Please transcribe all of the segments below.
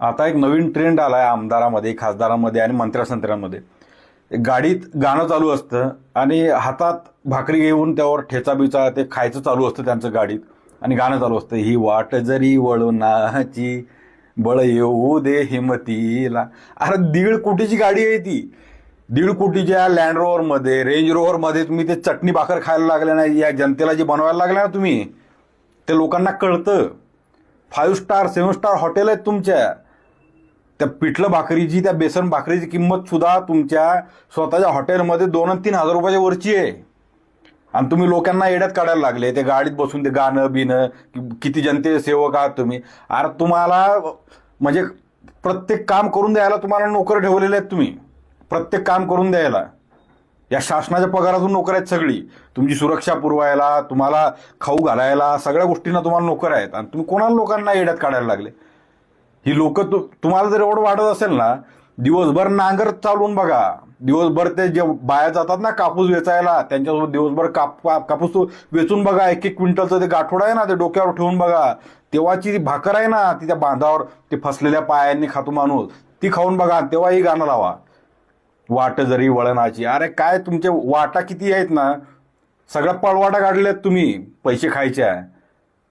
आता एक नवीन ट्रेंड आलाय आमदारामध्ये, खासदारांमध्ये आणि मंत्र्यासंत्र्यांमध्ये. गाडीत गाणं चालू असतं आणि हातात भाकरी घेऊन त्यावर ठेचा बिचा ते खायचं चालू असतं त्यांचं गाडीत, आणि गाणं चालू असतं, ही वाट जरी वळणाची बळ येऊ दे हिमतीला. अरे 1.5 कोटीची गाडी आहे ती. 1.5 कोटीच्या लँड रोव्हर मध्ये, रेंज रोव्हर मध्ये तुम्ही ते चटणी भाकर खायला लागले नाही, या जनतेला जे बनवायला लागले ना तुम्ही, ते लोकांना कळतं. 5 स्टार 7 स्टार हॉटेल आहेत तुमच्या. त्या पिठलं भाकरीची, त्या बेसन भाकरीची किंमत सुद्धा तुमच्या स्वतःच्या हॉटेलमध्ये 2 आणि 3 हजार रुपयाच्या वरची आहे. आणि तुम्ही लोकांना येड्यात काढायला लागले, ते गाडीत बसून ते गाणं बिणं. किती जनते सेवक आहात तुम्ही. अरे तुम्हाला म्हणजे प्रत्येक काम करून द्यायला तुम्हाला नोकर ठेवलेले आहेत तुम्ही. प्रत्येक काम करून द्यायला या शासनाच्या पगारातून नोकर आहेत सगळी. तुमची सुरक्षा पुरवायला, तुम्हाला खाऊ घालायला, सगळ्या गोष्टींना तुम्हाला नोकर आहेत. आणि तुम्ही कोणाला लोकांना येड्यात काढायला लागले. ही लोक तुम्हाला जर एवढं वाटत असेल ना, दिवसभर नांगर चालवून बघा. दिवसभर ते जे बाया जातात ना कापूस वेचायला, त्यांच्यासोबत दिवसभर कापूस वेचून बघा. 1-1 क्विंटलचं ते गाठोड आहे ना, ते डोक्यावर ठेवून बघा. तेव्हाची ती भाकर आहे ना, ती त्या बांधावर ते फसलेल्या पायांनी खातो माणूस, ती खाऊन बघा. तेव्हाही गाणं लावा, वाट जरी वळणाची. अरे काय तुमचे वाटा किती आहेत ना, सगळ्या पळवाटा काढल्यात तुम्ही पैसे खायच्या.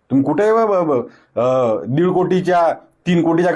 तुम्ही कुठे 1.5 कोटीच्या 3 कोटीच्या